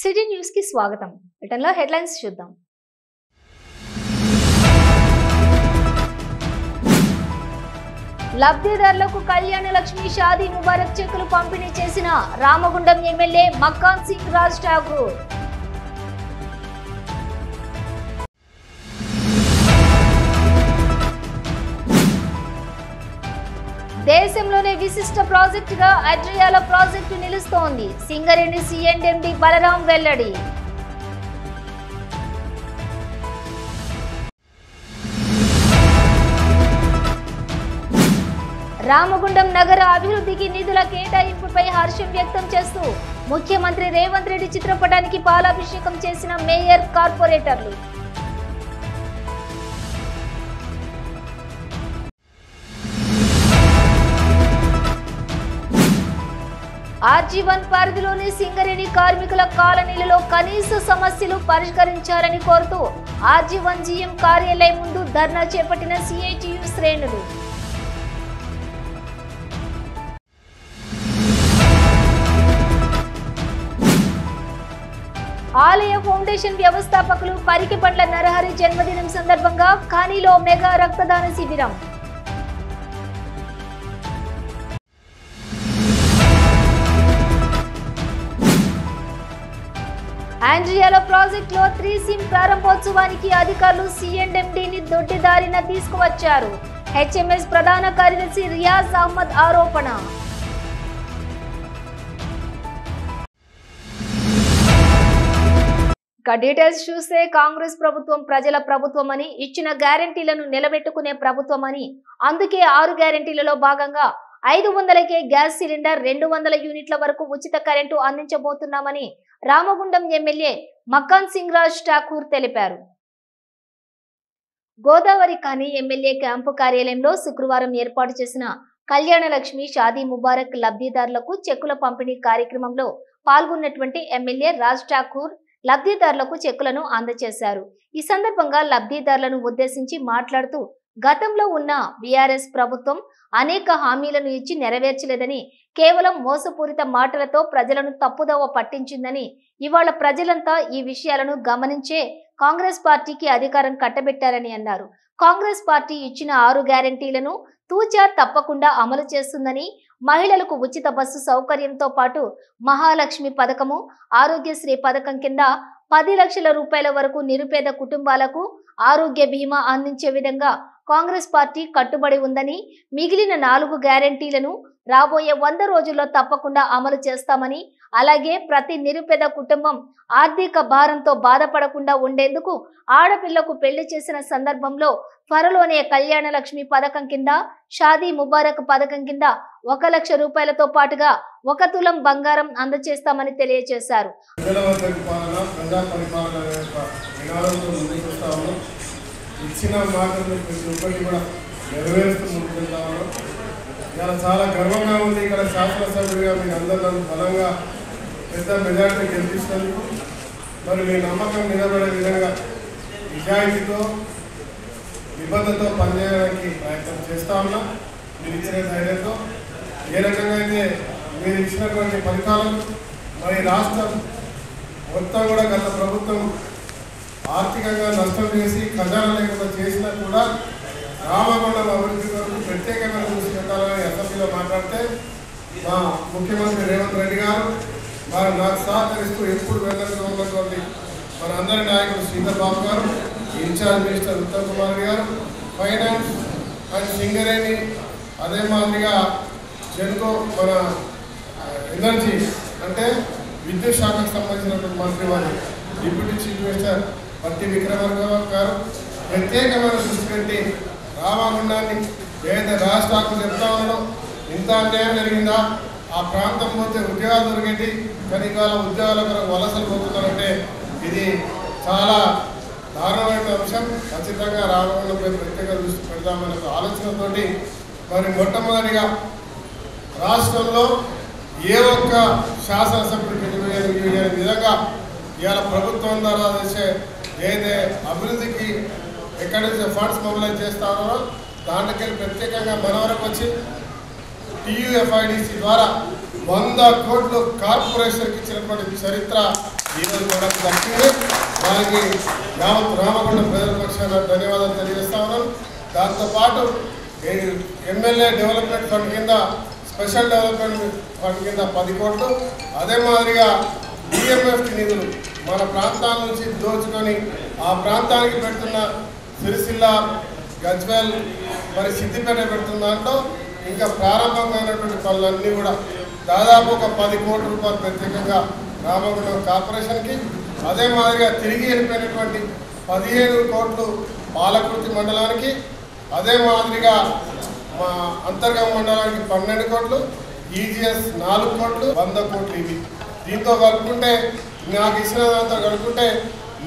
City news కి స్వాగతం. బ్రిటన్లో హెడ్లైన్స్ చూద్దాం. లబ్ధిదారులకు కళ్యాణ లక్ష్మి షాదీ ముబారక్ చెక్కులు పంపిణీ చేసిన రామగుండం ఎమ్మెల్యే మక్కాన్ సింగ్ రాజ్ ఠాకూర్. దేశంలోనే విశిష్ట ప్రాజెక్టుగా అడ్రియాల ప్రాజెక్టు నిలుస్తోంది. సింగరేణి సిఎండి బలరాం వెల్లడి. రామగుండం నగర అభివృద్ధికి నిధుల కేటాయింపుపై హర్షం వ్యక్తం చేస్తూ ముఖ్యమంత్రి రేవంత్ రెడ్డి చిత్రపటానికి పాలాభిషేకం చేసిన మేయర్, కార్పొరేటర్లు. RG1 పరిధిలోని సింగరేణి కార్మికుల కాలనీలలో కనీస సమస్యలు పరిష్కరించాలని కోరుతూ RG1 GM కార్యాలయం ముందు ధర్నా చేపట్టిన CITU శ్రేణులు. ఆలయ ఫౌండేషన్ వ్యవస్థాపకులు పరికిపండ్ల నరహరి జన్మదినం సందర్భంగా ఖానీలో మెగా రక్తదాన శిబిరం. ఆండ్రియాలో ప్రాజెక్టులో 3SIM ప్రారంభోత్సవానికి అధికారులు సిఎండిని దొడ్డిదారిన తీసుకువచ్చారు. HMS ప్రధాన కార్యదర్శి రియాజ్ అహ్మద్ ఆరోపణ. డీటెయిల్స్ చూస్తే కాంగ్రెస్ ప్రభుత్వం ప్రజల ప్రభుత్వం అని, ఇచ్చిన గ్యారెంటీలను నిలబెట్టుకునే ప్రభుత్వం అని, అందుకే 6 గ్యారెంటీలలో భాగంగా 500కే గ్యాస్ సిలిండర్, 200 యూనిట్ల వరకు ఉచిత కరెంటు అందించబోతున్నామని రామగుండం ఎమ్మెల్యే మక్కాన్ సింగ్ రాజ్ ఠాకూర్ తెలిపారు. గోదావరి ఖని ఎమ్మెల్యే క్యాంపు కార్యాలయంలో శుక్రవారం ఏర్పాటు చేసిన కళ్యాణ లక్ష్మి షాదీ ముబారక్ లబ్ధిదారులకు చెక్కుల పంపిణీ కార్యక్రమంలో పాల్గొన్నటువంటి ఎమ్మెల్యే రాజ్ ఠాకూర్ లబ్ధిదారులకు చెక్కులను అందజేశారు. ఈ సందర్భంగా లబ్ధిదారులను ఉద్దేశించి మాట్లాడుతూ గతంలో ఉన్న బీఆర్ఎస్ ప్రభుత్వం అనేక హామీలను ఇచ్చి నెరవేర్చలేదని, కేవలం మోసపూరిత మాటలతో ప్రజలను తప్పుదోవ పట్టించిందని, ఇవాళ ప్రజలంతా ఈ విషయాలను గమనించే కాంగ్రెస్ పార్టీకి అధికారం కట్టబెట్టారని అన్నారు. కాంగ్రెస్ పార్టీ ఇచ్చిన 6 గ్యారెంటీలను తూచా తప్పకుండా అమలు చేస్తుందని, మహిళలకు ఉచిత బస్సు సౌకర్యంతో పాటు మహాలక్ష్మి పథకము, ఆరోగ్యశ్రీ పథకం కింద 10 లక్షల రూపాయల వరకు నిరుపేద కుటుంబాలకు ఆరోగ్య బీమా అందించే విధంగా కాంగ్రెస్ పార్టీ కట్టుబడి ఉందని, మిగిలిన 4 గ్యారెంటీలను రాబోయే 100 రోజుల్లో తప్పకుండా అమలు చేస్తామని, అలాగే ప్రతి నిరుపేద కుటుంబం ఆర్థిక భారంతో బాధపడకుండా ఉండేందుకు ఆడపిల్లకు పెళ్లి చేసిన సందర్భంలో త్వరలోనే కళ్యాణ లక్ష్మి పథకం కింద, షాదీ ముబారక్ పథకం కింద 1 లక్ష రూపాయలతో పాటుగా 1 తులం బంగారం అందజేస్తామని తెలియజేశారు. ఇచ్చిన మాటలు ప్రతి ఒక్కటి కూడా నెరవేరుస్తూ ముందుకెళ్తాము. ఇలా చాలా గర్వంగా ఉంది. ఇక్కడ శాసనసభ్యుడిగా మీ అందరూ బలంగా పెద్ద మెజార్టీ గెలిపిస్తున్నందుకు మరి మీ నమ్మకం నిలబడే విధంగా నిజాయితీతో, నిబద్ధతతో పనిచేయడానికి ప్రయత్నం చేస్తా ఉన్నా. మీరు ఇచ్చిన ధైర్యంతో ఏ రకంగా అయితే మీరు ఇచ్చినటువంటి ఫలితాలను మరి రాష్ట్రం మొత్తం కూడా గత ప్రభుత్వం ఆర్థికంగా నష్టం చేసి ఖజానా లేకుండా చేసినా కూడా రామగుండం అభివృద్ధి కొరకు ప్రత్యేకమైన దృష్టి పెట్టాలని అసెంబ్లీలో మాట్లాడితే మా ముఖ్యమంత్రి రేవంత్ రెడ్డి గారు వారు నాకు సహకరిస్తూ ఎప్పుడు వెళ్తూ ఉన్నటువంటి మన అందరి నాయకులు శ్రీధర్ బాబు గారు, ఇన్ఛార్జ్ మినిస్టర్ ఉత్తమ్ కుమార్ గారు, ఫైనాన్స్ అండ్ సింగరేణి, అదే మాదిరిగా జెన్కో మన ఎనర్జీ అంటే విద్యుత్ శాఖకు సంబంధించినటువంటి మంత్రి వారు, డిప్యూటీ చీఫ్ మినిస్టర్ పట్టి విక్రమార్క గారు ప్రత్యేకమైన దృష్టి పెట్టి రామగుండాన్ని ఏదైతే రాష్ట్రాలకు చెప్తా ఉన్నాడో ఇంత అన్యాయం జరిగిందా, ఆ ప్రాంతం పోతే ఉద్యోగాలు దొరికేటి కానీ ఇవాళ ఉద్యోగాల కొరకు వలసలు పోతున్నారంటే ఇది చాలా దారుణమైన అంశం. ఖచ్చితంగా రామగుండంపై ప్రత్యేక దృష్టి పెడదామనే ఆలోచనతో మరి మొట్టమొదటిగా రాష్ట్రంలో ఏ ఒక్క శాసనసభ్యుడికి విధంగా ఇవాళ ప్రభుత్వం ద్వారా చేసే ఏదైతే అభివృద్ధికి ఎక్కడి నుంచి ఫండ్స్ మొబిలైజ్ చేస్తారో దాంట్లోకి ప్రత్యేకంగా మన వరకు వచ్చి TUFIDC ద్వారా 100 కోట్లు కార్పొరేషన్కి ఇచ్చినటువంటి చరిత్ర ఈరోజు మనకు దక్కింది. దానికి యావత్ రామగుండం ప్రజల పక్షాన ధన్యవాదాలు తెలియజేస్తా ఉన్నాను. దాంతోపాటు ఎమ్మెల్యే డెవలప్మెంట్ ఫండ్ కింద స్పెషల్ డెవలప్మెంట్ ఫండ్ కింద 10 కోట్లు, అదే మాదిరిగా డిఎంఎఫ్ నిధులు మన ప్రాంతాల నుంచి దోచుకొని ఆ ప్రాంతానికి పెడుతున్న సిరిసిల్ల, గజ్వేల్, మరి సిద్దిపేట పెడుతున్న దాంట్లో ఇంకా ప్రారంభమైనటువంటి పనులన్నీ కూడా దాదాపు ఒక 10 కోట్ల రూపాయలు ప్రత్యేకంగా రామగుండం కార్పొరేషన్కి, అదే మాదిరిగా తిరిగి వెళ్ళిపోయినటువంటి 15 కోట్లు పాలకుర్తి మండలానికి, అదే మాదిరిగా మా అంతర్గత మండలానికి 12 కోట్లు, ఈజీఎస్ 4 కోట్లు, 100 కోట్లు ఇవి. దీంతో కలుపుకుంటే నాకు ఇచ్చిన దాంతో కలుపుకుంటే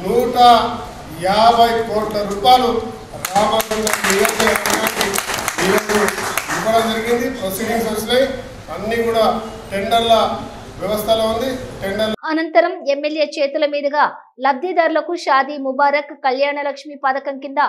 150 కోట్ల రూపాయలు రామగుండం నియోజకవర్గానికి ఈరోజు ఇవ్వడం జరిగింది. ప్రొసీడింగ్స్ వచ్చినాయి, అన్నీ కూడా టెండర్ల వ్యవస్థలో ఉంది. అనంతరం ఎమ్మెల్యే చేతుల మీదుగా లబ్ధిదారులకు షాదీ ముబారక్ కళ్యాణ లక్ష్మి పథకం కింద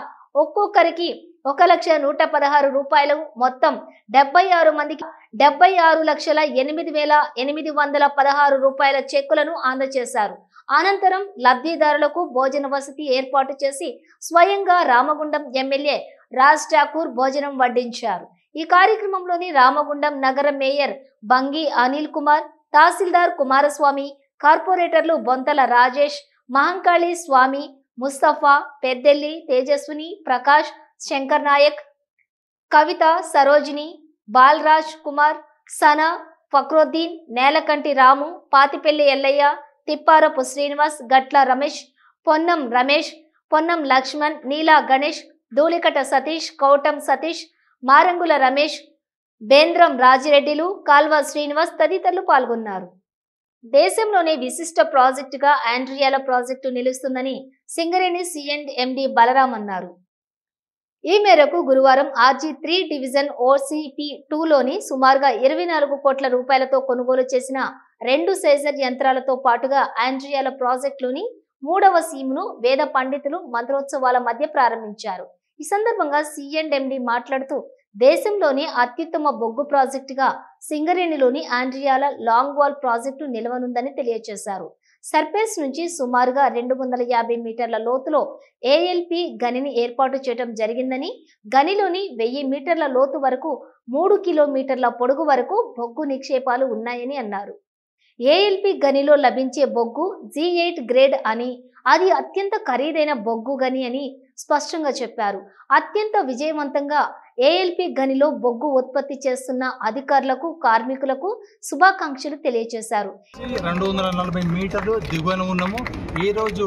ఒక్కొక్కరికి 1,116 రూపాయలు, మొత్తం 76 మందికి 76,08,816 రూపాయల చెక్కులను అందజేశారు. అనంతరం లబ్ధిదారులకు భోజన వసతి ఏర్పాటు చేసి స్వయంగా రామగుండం ఎమ్మెల్యే రాజ్ ఠాకూర్ భోజనం వడ్డించారు. ఈ కార్యక్రమంలోని రామగుండం నగర మేయర్ బంగి అనిల్ కుమార్, తహసీల్దార్ కుమారస్వామి, కార్పొరేటర్లు బొంతల రాజేష్, మహంకాళి స్వామి, ముస్తఫా, పెద్దెల్లి, తేజస్విని, ప్రకాష్, శంకర్ నాయక్, కవిత, సరోజిని, బాలరాజ్ కుమార్, సనా, ఫక్రుద్దీన్, నేలకంటి రాము, పాతిపెల్లి ఎల్లయ్య, తిప్పారపు శ్రీనివాస్, గట్ల రమేష్, పొన్నం రమేష్, పొన్నం లక్ష్మణ్, నీలా గణేష్, ధూళికట సతీష్, కౌటం సతీష్, మారంగుల రమేష్, బేంద్రం రాజిరెడ్డిలు, కాల్వ శ్రీనివాస్ తదితరులు పాల్గొన్నారు. దేశంలోనే విశిష్ట ప్రాజెక్టుగా ఆండ్రియాల ప్రాజెక్టు నిలుస్తుందని సింగరేణి C&MD బలరాం అన్నారు. ఈ మేరకు గురువారం RG3 డివిజన్ OCP2లోని సుమారుగా 24 కోట్ల రూపాయలతో కొనుగోలు చేసిన 2 సేజర్ యంత్రాలతో పాటుగా ఆండ్రియాల ప్రాజెక్టులోని 3వ సీమును వేద పండితులు మంత్రోత్సవాల మధ్య ప్రారంభించారు. ఈ సందర్భంగా C&MD మాట్లాడుతూ దేశంలోని అత్యుత్తమ బొగ్గు ప్రాజెక్టుగా సింగరేణిలోని ఆండ్రియాల లాంగ్ వాల్ ప్రాజెక్టు నిలవనుందని తెలియజేశారు. సర్ఫేస్ నుంచి సుమారుగా 250 మీటర్ల లోతులో ALP గనిని ఏర్పాటు చేయడం జరిగిందని, గనిలోని 1000 మీటర్ల లోతు వరకు 3 కిలోమీటర్ల పొడుగు వరకు బొగ్గు నిక్షేపాలు ఉన్నాయని అన్నారు. ALP గనిలో లభించే బొగ్గు G8 గ్రేడ్ అని, అది అత్యంత ఖరీదైన బొగ్గు గని అని స్పష్టంగా చెప్పారు. అత్యంత విజయవంతంగా ALP గనిలో బొగ్గు ఉత్పత్తి చేస్తున్న అధికారులకు, కార్మికులకు శుభాకాంక్షలు తెలియజేశారు. 240 మీటర్లు దిగువన ఉన్నాము. ఈరోజు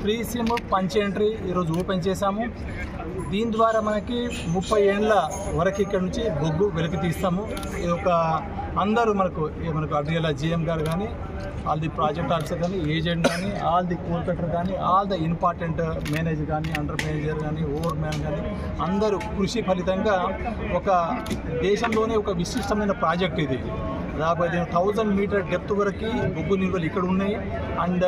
3 సిమ్ పంచ్ ఎంట్రీ ఈరోజు ఓపెన్ చేశాము. దీని ద్వారా మనకి 30 ఏళ్ళ వరకు ఇక్కడ నుంచి బొగ్గు వెలికి తీస్తాము. ఇది ఒక అందరూ మనకు అడ్రియాల GM గారు కానీ, ఆల్ ది ప్రాజెక్ట్ ఆఫీసర్ కానీ, ఏజెంట్ కానీ, ఆల్ ది కోల్ కటర్ కానీ, ఆల్ ద ఇంపార్టెంట్ మేనేజర్ కానీ, అండర్ మేనేజర్ కానీ, ఓవర్ మ్యాన్ కానీ అందరూ కృషి ఫలితంగా ఒక దేశంలోనే ఒక విశిష్టమైన ప్రాజెక్ట్ ఇది. దాదాపు 1000 మీటర్ డెప్త్ వరకు బొగ్గు నిల్వలు ఇక్కడ ఉన్నాయి. అండ్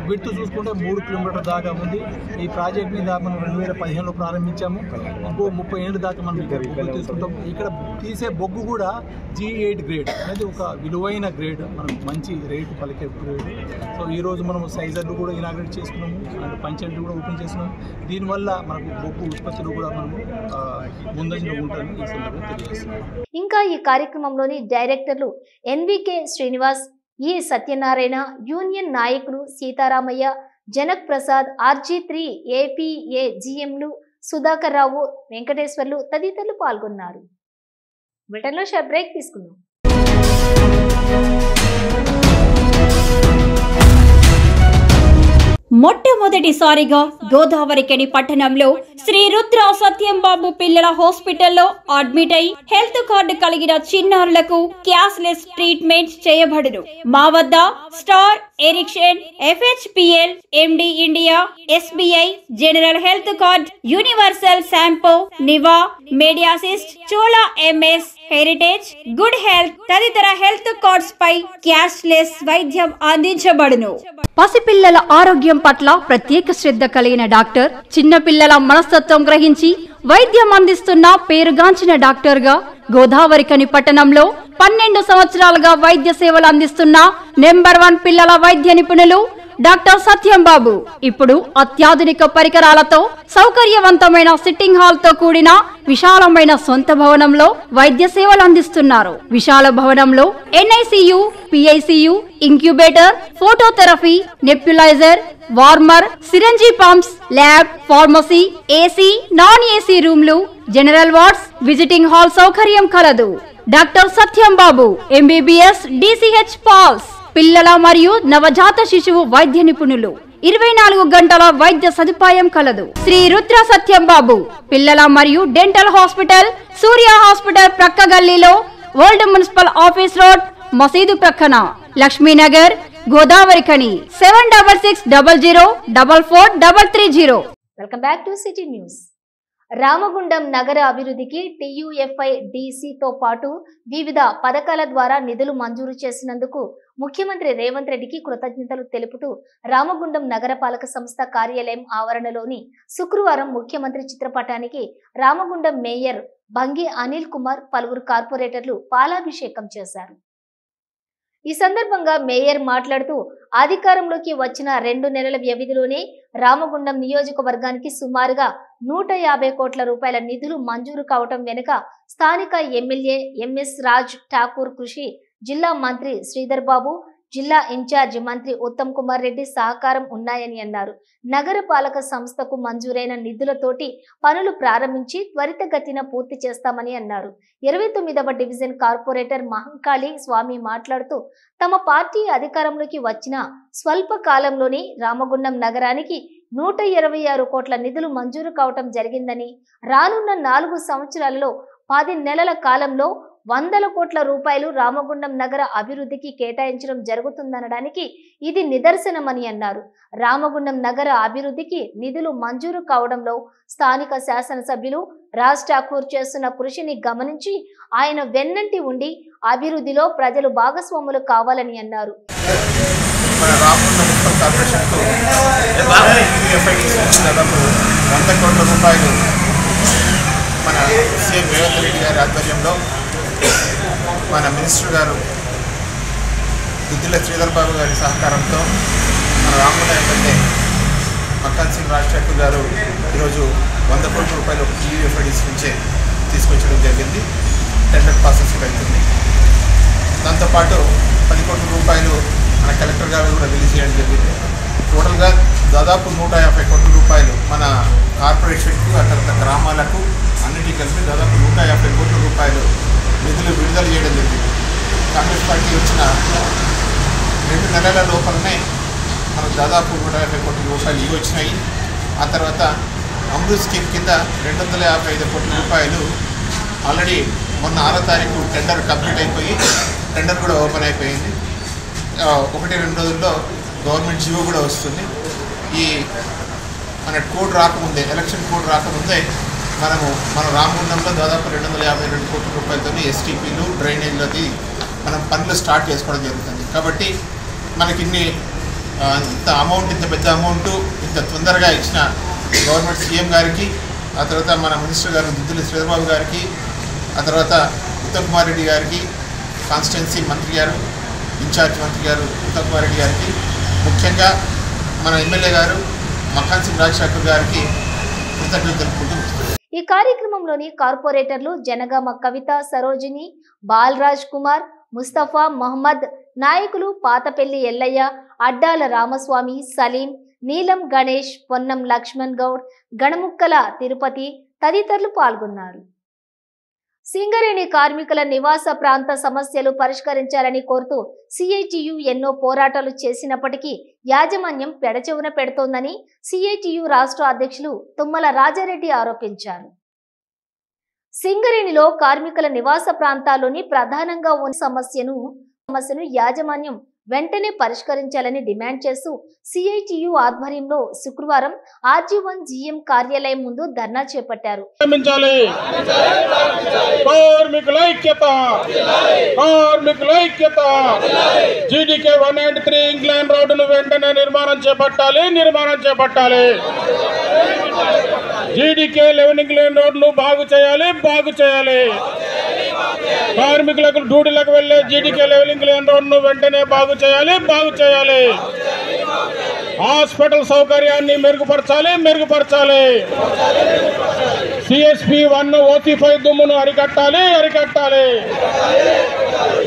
విడ్త్ చూసుకుంటే 3 కిలోమీటర్ దాకా ఉంది. ఈ ప్రాజెక్ట్ మీద మనం 2015లో ప్రారంభించాము. ఇంకో 30 ఏళ్ళ దాకా మనం బొగ్గు తీసుకుంటాం. ఇక్కడ తీసే బొగ్గు కూడా G8 గ్రేడ్ అనేది ఒక విలువైన గ్రేడ్, మనకు మంచి రేటు పలికే గ్రేడ్. సో ఈరోజు మనం సైజర్లు కూడా ఇనాగ్రేట్ చేసుకున్నాము, అండ్ పంచెంట్లు కూడా ఓపెన్ చేస్తున్నాము. దీనివల్ల మనకు బొగ్గు ఉత్పత్తులు కూడా మనము ముందంజలో ఉంటామని ఈ సందర్భంగా తెలియజేస్తున్నాము. ఇంకా ఈ కార్యక్రమంలోని డైరెక్టర్లు NVK శ్రీనివాస్, ఈ సత్యనారాయణ, యూనియన్ నాయకులు సీతారామయ్య, జనక్ ప్రసాద్, RG3 APA GMలు సుధాకర్ రావు, వెంకటేశ్వర్లు తదితరులు పాల్గొన్నారు. బ్రిటన్లో షార్ట్ బ్రేక్ తీసుకుందాం. మొట్టమొదటిసారిగా గోదావరికని పట్టణంలో శ్రీ రుద్ర సత్యంబాబు పిల్లల హాస్పిటల్లో అడ్మిట్ అయి హెల్త్ కార్డు కలిగిన చిన్నారులకు క్యాష్లెస్ ట్రీట్మెంట్ చేయబడును. మా వద్ద స్టార్, ఎరిక్షన్, FHPL, MD India, SBI, general health card, Universal Sompo, Niva, Medi Assist, Chola MS, Heritage, Good Health తదితర హెల్త్ కార్డ్స్ పై క్యాష్లెస్ వైద్యం అందించబడును. పసిపిల్లల ఆరోగ్యం పట్ల ప్రత్యేక శ్రద్ధ కలిగిన డాక్టర్, చిన్నపిల్లల మనస్తత్వం గ్రహించి వైద్యం అందిస్తున్న పేరుగాంచిన డాక్టర్ గా గోదావరిఖని పట్టణంలో 12 సంవత్సరాలుగా వైద్య సేవలు అందిస్తున్న నెంబర్ 1 పిల్లల వైద్య నిపుణులు డాక్టర్ సత్యం బాబు ఇప్పుడు అత్యాధునిక పరికరాలతో సౌకర్యవంతమైన సిట్టింగ్ హాల్ తో కూడిన విశాలమైన సొంత భవనంలో వైద్య సేవలు అందిస్తున్నారు. విశాల భవనంలో NICU, PICU, incubator, phototherapy, nebuliser, warmer, సిరంజీ pumps, lab, pharmacy, AC, non AC రూమ్లు, జనరల్ వార్డ్స్, విజిటింగ్ హాల్ సౌకర్యం కలదు. డాక్టర్ సత్యం బాబు MBBS, DCH పాల్స్, పిల్లల మరియు నవజాత శిశువు వైద్య నిపుణులు. 24 గంటల వైద్య సదుపాయం కలదు. శ్రీ రుద్ర సత్యం బాబు పిల్లల మరియు డెంటల్ హాస్పిటల్, సూర్య హాస్పిటల్ ప్రక్క గల్లీలో, ఓల్డ్ మున్సిపల్ ఆఫీస్ రోడ్, మసీదు ప్రక్కన, Lakshmi Nagar, Godavarikhani. 7600004430. Welcome back to city news. Ramagundam నగర అభివృద్ధికి TUFIDCతో పాటు వివిధ పథకాల ద్వారా నిధులు మంజూరు చేసినందుకు ముఖ్యమంత్రి రేవంత్ రెడ్డికి కృతజ్ఞతలు తెలుపుతూ రామగుండం నగరపాలక సంస్థ కార్యాలయం ఆవరణలోని శుక్రవారం ముఖ్యమంత్రి చిత్రపటానికి రామగుండం మేయర్ బంగి అనిల్ కుమార్, పలువురు కార్పొరేటర్లు పాలాభిషేకం చేశారు. ఈ సందర్భంగా మేయర్ మాట్లాడుతూ అధికారంలోకి వచ్చిన 2 నెలల వ్యవధిలోనే రామగుండం నియోజకవర్గానికి సుమారుగా 150 కోట్ల రూపాయల నిధులు మంజూరు కావటం వెనుక స్థానిక ఎమ్మెల్యే MS రాజ్ ఠాకూర్ కృషి, జిల్లా మంత్రి శ్రీధర్ బాబు, జిల్లా ఇన్ఛార్జ్ మంత్రి ఉత్తమ్ కుమార్ రెడ్డి సహకారం ఉన్నాయని అన్నారు. నగర పాలక సంస్థకు మంజూరైన నిధులతోటి పనులు ప్రారంభించి త్వరితగతిన పూర్తి చేస్తామని అన్నారు. 29వ డివిజన్ కార్పొరేటర్ మహంకాళి స్వామి మాట్లాడుతూ తమ పార్టీ అధికారంలోకి వచ్చిన స్వల్ప కాలంలోనే రామగుండం నగరానికి 126 కోట్ల నిధులు మంజూరు కావటం జరిగిందని, రానున్న 4 సంవత్సరాలలో 10 నెలల కాలంలో 100 కోట్ల రూపాయలు రామగుండం నగర అభివృద్ధికి కేటాయించడం జరుగుతుందనడానికి ఇది నిదర్శనమని అన్నారు. రామగుండం నగర అభివృద్ధికి నిధులు మంజూరు కావడంలో స్థానిక శాసనసభ్యులు రాజ్ ఠాకూర్ చేస్తున్న కృషిని గమనించి ఆయన వెన్నంటి ఉండి అభివృద్ధిలో ప్రజలు భాగస్వాములు కావాలని అన్నారు. మన సీఎం రేవంత్ రెడ్డి గారి ఆధ్వర్యంలో మన మినిస్టర్ గారు దుద్దిల శ్రీధర్ బాబు గారి సహకారంతో మన రామగుండం ఎమ్మెల్యే మక్కాన్ సింగ్ రాజ్ ఠాకూర్ గారు ఈరోజు 100 కోట్ల రూపాయలు TUFIDC నుంచే తీసుకొచ్చడం జరిగింది. టెండర్ ప్రాసెస్ అవుతుంది. దాంతోపాటు 10 కోట్ల రూపాయలు మన కలెక్టర్ గారు కూడా రిలీజ్ చేయడం జరిగింది. టోటల్గా దాదాపు 150 కోట్ల రూపాయలు మన కార్పొరేషన్కు, ఆ తర్వాత గ్రామాలకు అన్నిటికీ కలిపి దాదాపు 150 కోట్ల రూపాయలు నిధులు విడుదల చేయడం జరిగింది. కాంగ్రెస్ పార్టీ వచ్చిన 2 నెలల లోపలనే మనకు దాదాపు 150 కోట్ల రూపాయలు ఇవి వచ్చినాయి. ఆ తర్వాత అమృత్ స్కీమ్ కింద 255 కోట్ల రూపాయలు ఆల్రెడీ మొన్న 6వ తారీఖు టెండర్ కంప్లీట్ అయిపోయి టెండర్ కూడా ఓపెన్ అయిపోయింది. 1-2 రోజుల్లో గవర్నమెంట్ జీవో కూడా వస్తుంది. ఈ మన కోడ్ రాకముందే, ఎలక్షన్ కోడ్ రాకముందే మన రామగుండంలో దాదాపు 252 కోట్ల రూపాయలతో STPలు, డ్రైనేజ్లది మనం పనులు స్టార్ట్ చేసుకోవడం జరుగుతుంది. కాబట్టి మనకి ఇంత అమౌంట్, ఇంత పెద్ద అమౌంట్ ఇంత తొందరగా ఇచ్చిన గవర్నమెంట్ సీఎం గారికి, ఆ తర్వాత మన మినిస్టర్ గారు దుద్దిల శ్రీధర్ బాబు గారికి, ఆ తర్వాత ఉత్తమ్ కుమార్ రెడ్డి గారికి, కాన్స్టిట్యున్సీ మంత్రి గారు, ఇన్ఛార్జ్ మంత్రి గారు ఉత్తమ్ కుమార్ రెడ్డి గారికి, ముఖ్యంగా మన ఎమ్మెల్యే గారు మక్కాన్ సింగ్ రాజ్ ఠాకూర్ గారికి కృతజ్ఞతలు తెలుపుకుంటూ ఈ కార్యక్రమంలోని కార్పొరేటర్లు జనగామ కవిత, సరోజిని, బాలరాజ్ కుమార్, ముస్తఫా మహమ్మద్, నాయకులు పాతపెల్లి ఎల్లయ్య, అడ్డాల రామస్వామి, సలీం, నీలం గణేష్, పొన్నం లక్ష్మణ్ గౌడ్, గణముక్కల తిరుపతి తదితరులు పాల్గొన్నారు. సింగరేణి కార్మికుల నివాస ప్రాంత సమస్యలు పరిష్కరించాలని కోరుతూ CITU ఎన్నో పోరాటాలు చేసినప్పటికీ యాజమాన్యం పెడచెవున పెడుతోందని CITU రాష్ట్ర అధ్యక్షులు తుమ్మల రాజారెడ్డి ఆరోపించారు. సింగరేణిలో కార్మికుల నివాస ప్రాంతాల్లోని ప్రధానంగా ఉన్న సమస్యను యాజమాన్యం వెంటనే పరిష్కరించాలని డిమాండ్ చేస్తూ సిఐటియు ఆధ్వర్యంలో శుక్రవారం RG1 GM కార్యాలయం ముందు ధర్నా చేపట్టారు. GDK 193 ఇంగ్లాండ్ రోడ్డును వెంటనే నిర్మాణం చేపట్టాలి. GDK 11 ఇంగ్లాండ్ రోడ్లు బాగు చేయాలి. కార్మికులకు డ్యూటీలకు వెళ్లే GDK 11 ఇంగ్లాండ్ రోడ్ను వెంటనే బాగు చేయాలి. హాస్పిటల్ సౌకర్యాన్ని మెరుగుపరచాలి. CSP 1 OC5 దుమ్మును అరికట్టాలి.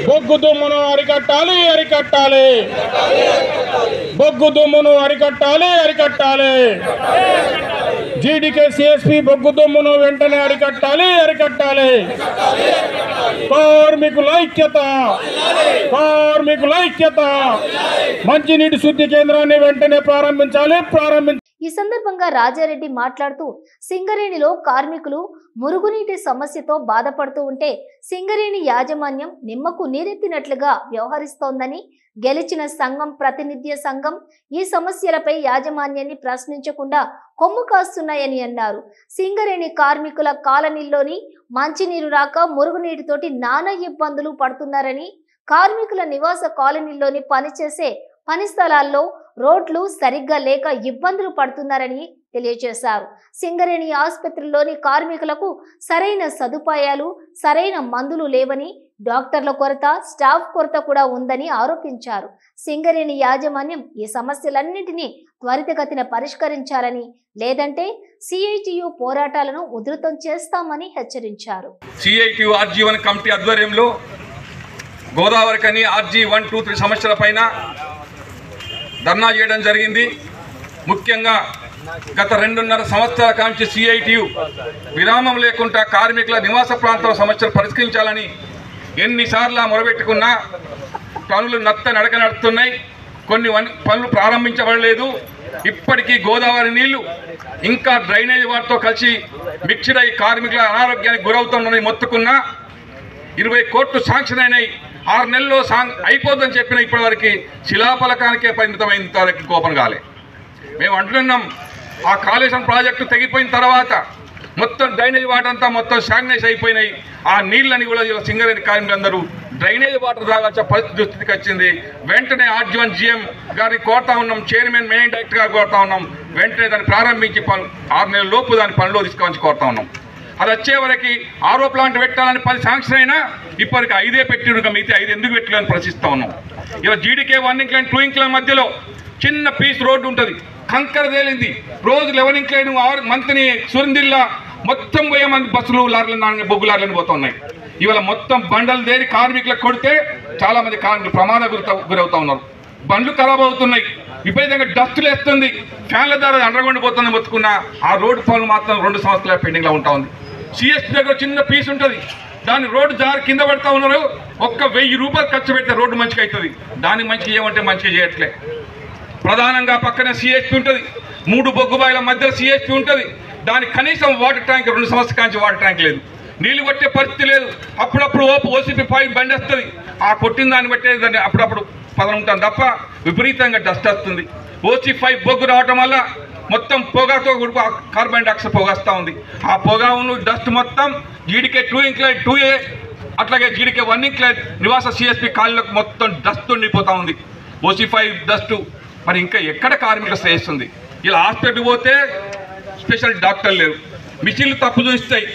బొగ్గు దుమ్మును అరికట్టాలి. GDK CSP బొగ్గు దుమ్మును వెంటనే అరికట్టాలి. కార్మికుల ఐక్యత. మంచినీటి శుద్ధి కేంద్రాన్ని వెంటనే ప్రారంభించాలి. ఈ సందర్భంగా రాజారెడ్డి మాట్లాడుతూ సింగరేణిలో కార్మికులు మురుగునీటి సమస్యతో బాధపడుతూ ఉంటే సింగరేణి యాజమాన్యం నిమ్మకు నీరెత్తినట్లుగా వ్యవహరిస్తోందని, గెలిచిన సంఘం ప్రాతినిధ్య సంఘం ఈ సమస్యలపై యాజమాన్యాన్ని ప్రశ్నించకుండా కొమ్ము కాస్తున్నాయని అన్నారు. సింగరేణి కార్మికుల కాలనీల్లోని మంచినీరు రాక మురుగునీటితోటి నానా ఇబ్బందులు పడుతున్నారని, కార్మికుల నివాస కాలనీల్లోని పనిచేసే పని స్థలాల్లో రోడ్లు సరిగ్గా లేక ఇబ్బందులు పడుతున్నారని తెలియజేశారు. సింగరేణి ఆసుపత్రుల్లోని కార్మికులకు సరైన సదుపాయాలు, సరైన మందులు లేవని, డాక్టర్ల కొరత, స్టాఫ్ కొరత కూడా ఉందని ఆరోపించారు. సింగరేణి యాజమాన్యం ఈ సమస్యలన్నింటినీ త్వరితగతిన పరిష్కరించాలని, లేదంటే సిఐటియు పోరాటాలను ఉధృతం చేస్తామని హెచ్చరించారు. సిఐటియు RG1 కమిటీ ఆధ్వర్యంలో గోదావరికని RG1, 2, 3 సమస్యల పైన ధర్నా చేయడం జరిగింది. ముఖ్యంగా గత 2.5 సంవత్సరాల కాంచి సిఐటియు విరామం లేకుండా కార్మికుల నివాస ప్రాంతాల సమస్యలు పరిష్కరించాలని ఎన్నిసార్లు మొరబెట్టుకున్నా పనులు నడక నడుస్తున్నాయి. కొన్ని పనులు ప్రారంభించబడలేదు. ఇప్పటికీ గోదావరి నీళ్లు ఇంకా డ్రైనేజ్ వాటితో కలిసి మిక్స్డ్ అయి కార్మికుల అనారోగ్యానికి గురవుతుందని మొత్తుకున్నా 20 కోట్లు శాంక్షన్ అయినాయి. 6 నెలల్లో అయిపోద్దని చెప్పిన ఇప్పటివరకు శిలాఫలకానికే పరిమితమైన కోపం కాలే. మేము అంటున్నాం, ఆ కాళేశ్వరం ప్రాజెక్టు తెగిపోయిన తర్వాత మొత్తం డ్రైనేజ్ వాటర్ అంతా మొత్తం స్టాగ్నైజ్ అయిపోయినాయి. ఆ నీళ్ళని కూడా ఇలా సింగరేణి కార్మికులందరూ డ్రైనేజ్ వాటర్ తాగాల్సిన పరిస్థితికి వచ్చింది. వెంటనే RG1 GM గారిని కోరుతా ఉన్నాం, చైర్మన్ మెయిన్ డైరెక్టర్ గారు కోరుతా ఉన్నాం, వెంటనే దాన్ని ప్రారంభించి 6 నెలల లోపు దాన్ని పనిలో తీసుకోవాలని కోరుతా ఉన్నాం. అది వచ్చే వరకు RO ప్లాంట్ పెట్టాలని 10 శాంక్షన్ అయినా ఇప్పటికి 5 పెట్టిండు, మిగతా 5 ఎందుకు పెట్టాలని ప్రశ్నిస్తూ ఉన్నాం. ఇలా GDK 1 ఇంక్లైన్ 2 ఇంక్లైన్ మధ్యలో చిన్న పీస్ రోడ్డు ఉంటుంది, కంకర తేలింది. రోజు 11 ఇంక్లైన్ మంత్ని సురిందిల్లా మొత్తం 1000 మంది బస్సులు, లారీలు, బొగ్గు లారీలను పోతూ ఉన్నాయి. ఇవాళ మొత్తం బండలు దేరి కార్మికులకు కొడితే చాలా మంది కార్మికులు ప్రమాద గురవుతూ ఉన్నారు. బండ్లు ఖరాబ్ అవుతున్నాయి, విపరీతంగా డస్టులు వేస్తుంది, ఫ్యాన్ల ద్వారా అండర్గ్రౌండ్ పోతుంది. మొత్తుకున్న ఆ రోడ్డు పనులు మాత్రం 2 సంవత్సరాల పెండింగ్లో ఉంటా ఉంది. CSP దగ్గర చిన్న పీస్ ఉంటుంది, దాన్ని రోడ్డు జారి కింద పడతా ఉన్నారు. 1000 రూపాయలు ఖర్చు పెడితే రోడ్డు మంచిగా అవుతుంది. దాన్ని మంచిగా చేయమంటే మంచిగా చేయట్లే. ప్రధానంగా పక్కన CSP ఉంటుంది, 3 బొగ్గుబాయిల మధ్య CSP ఉంటుంది. దానికి కనీసం వాటర్ ట్యాంక్ 2 సంవత్సరాల నుంచి వాటర్ ట్యాంక్ లేదు, నీళ్లు కొట్టే పరిస్థితి లేదు. అప్పుడప్పుడు OCP 5 బండి వస్తుంది, ఆ కొట్టిన దాన్ని బట్టే దాన్ని అప్పుడప్పుడు పదం ఉంటాను తప్ప విపరీతంగా డస్ట్ వస్తుంది. OC5 బొగ్గు రావటం వల్ల మొత్తం పొగతో కార్బన్ డైఆక్సైడ్ పొగ వస్తూ ఉంది. ఆ పొగను డస్ట్ మొత్తం GDK 2 ఇంక్లైన్ 2A అట్లాగే GDK 1 ఇంక్లైన్ నివాస CSP కాళ్ళకు మొత్తం డస్ట్ ఉండిపోతూ ఉంది. OC5 డస్ట్ మరి ఇంకా ఎక్కడ కార్మికులు శ్రేయిస్తుంది. ఇలా హాస్పిటల్కి పోతే స్పెషల్ డాక్టర్లు లేరు, మిషన్లు తప్పు చూస్తాయి.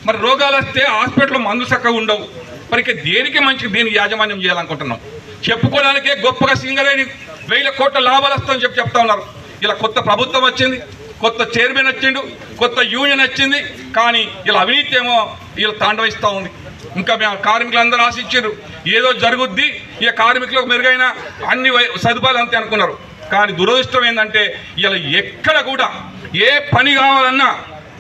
మరి రోగాలు వస్తే హాస్పిటల్లో మందులు చక్కగా ఉండవు. మరి ఇక దేనికి మంచిగా దీనికి యాజమాన్యం చేయాలనుకుంటున్నాం. చెప్పుకోవడానికే గొప్పగా సింగరేణి 1000 కోట్ల లాభాలు వస్తాయని చెప్తా ఉన్నారు. ఇలా కొత్త ప్రభుత్వం వచ్చింది, కొత్త చైర్మన్ వచ్చిండు, కొత్త యూనియన్ వచ్చింది, కానీ ఇలా అవినీతి ఏమో ఇలా తాండవిస్తూ ఉంది. ఇంకా మేము కార్మికులందరూ ఆశించారు ఏదో జరుగుద్ది, ఇక కార్మికులకు మెరుగైన అన్ని సదుపాయాలు అంతే అనుకున్నారు. కానీ దురదృష్టం ఏంటంటే ఇలా ఎక్కడ కూడా ఏ పని కావాలన్నా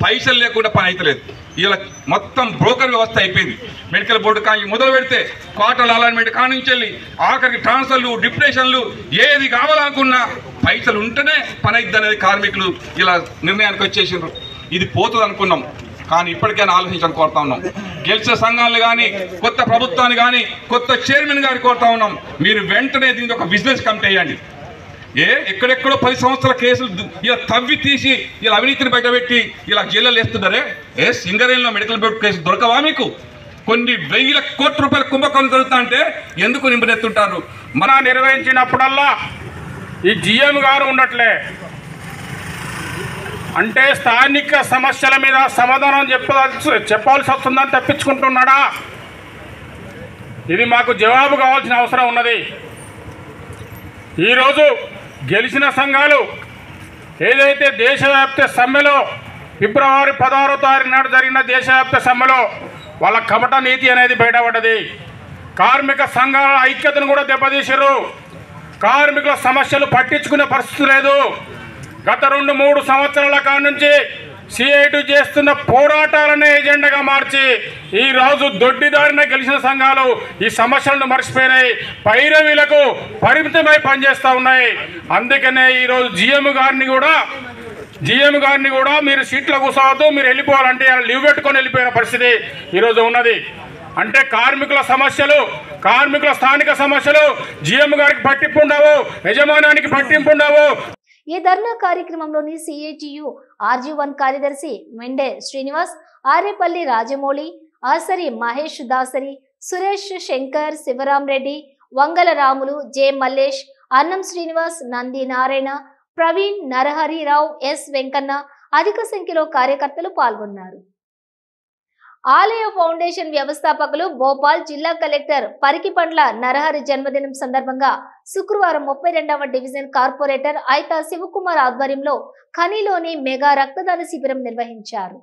పైసలు లేకుండా పని అయితలేదు. ఇలా మొత్తం బ్రోకర్ వ్యవస్థ అయిపోయింది. మెడికల్ బోర్డు కానీ మొదలు పెడితే క్వార్టర్ అలాట్మెంట్ కానించెళ్ళి ఆఖరికి ట్రాన్స్ఫర్లు, డిప్రెషన్లు ఏది కావాలనుకున్నా పైసలు ఉంటేనే పని అయిద్ది అనేది కార్మికులు ఇలా నిర్ణయానికి వచ్చేసిండ్రు. ఇది పోతుంది అనుకున్నాం, కానీ ఇప్పటికైనా ఆలోచించని కోరుతా ఉన్నాం. గెలిచిన సంఘాలను కానీ కొత్త ప్రభుత్వాన్ని కానీ కొత్త చైర్మన్ గారిని కోరుతా ఉన్నాం, మీరు వెంటనే దీనికి ఒక బిజినెస్ కమిటీ వేయండి. ఎక్కడెక్కడో 10 సంవత్సరాల కేసులు ఇలా తవ్వి తీసి ఇలా అవినీతిని బయటపెట్టి ఇలా జైల్లో వేస్తున్నారే. సింగరేణిలో మెడికల్ బోర్డు కేసు దొరకవా మీకు? కొన్ని వేల కోట్ల రూపాయల కుంభకోణం జరుగుతా అంటే ఎందుకు నింపనెత్తుంటారు? మన నిర్వహించినప్పుడల్లా ఈ జిఎం గారు ఉన్నట్లే అంటే స్థానిక సమస్యల మీద సమాధానం చెప్పాల్సి వస్తుందని తప్పించుకుంటున్నాడా? ఇది మాకు జవాబు కావాల్సిన అవసరం ఉన్నది. ఈరోజు గెలిచిన సంఘాలు ఏదైతే దేశవ్యాప్త సమ్మెలో ఫిబ్రవరి 16వ తారీఖు నాడు జరిగిన దేశవ్యాప్త సమ్మెలో వాళ్ళ కపట నీతి అనేది బయటపడ్డది. కార్మిక సంఘాల ఐక్యతను కూడా దెబ్బతీశారు. కార్మికుల సమస్యలు పట్టించుకునే పరిస్థితి లేదు. గత 2-3 సంవత్సరాల కాడి నుంచి సిఐటి చేస్తున్న పోరాటాలనే ఎజెండాగా మార్చి ఈరోజు దొడ్డిదారిన గెలిచిన సంఘాలు ఈ సమస్యలను మర్చిపోయినాయి, పైరవీలకు పరిమితమై పనిచేస్తూ ఉన్నాయి. అందుకనే ఈరోజు జిఎం గారిని కూడా మీరు సీట్లో కూర్చోవద్దు, మీరు వెళ్ళిపోవాలంటే లీవ్ పెట్టుకొని వెళ్ళిపోయిన పరిస్థితి ఈరోజు ఉన్నది. అంటే కార్మికుల స్థానిక సమస్యలు జిఎం గారికి పట్టింపు ఉండవు, యజమానానికి పట్టింపు ఉండవు. ఈ ధర్నా కార్యక్రమంలోని సిఐటియు RG1 కార్యదర్శి మెండే శ్రీనివాస్, ఆరేపల్లి రాజమౌళి, ఆసరి మహేష్ దాసరి, సురేష్ శంకర్, శివరాం రెడ్డి, వంగల రాములు, జె మల్లేష్, అన్నం శ్రీనివాస్, నంది నారాయణ, ప్రవీణ్, నరహరిరావు, ఎస్ వెంకన్న అధిక సంఖ్యలో కార్యకర్తలు పాల్గొన్నారు. ఆలయ ఫౌండేషన్ వ్యవస్థాపకులు భోపాల్ జిల్లా కలెక్టర్ పరికిపండ్ల నరహరి జన్మదినం సందర్భంగా శుక్రవారం 32వ డివిజన్ కార్పొరేటర్ ఐతా శివకుమార్ ఆధ్వర్యంలో ఖనిలోని మెగా రక్తదాన శిబిరం నిర్వహించారు.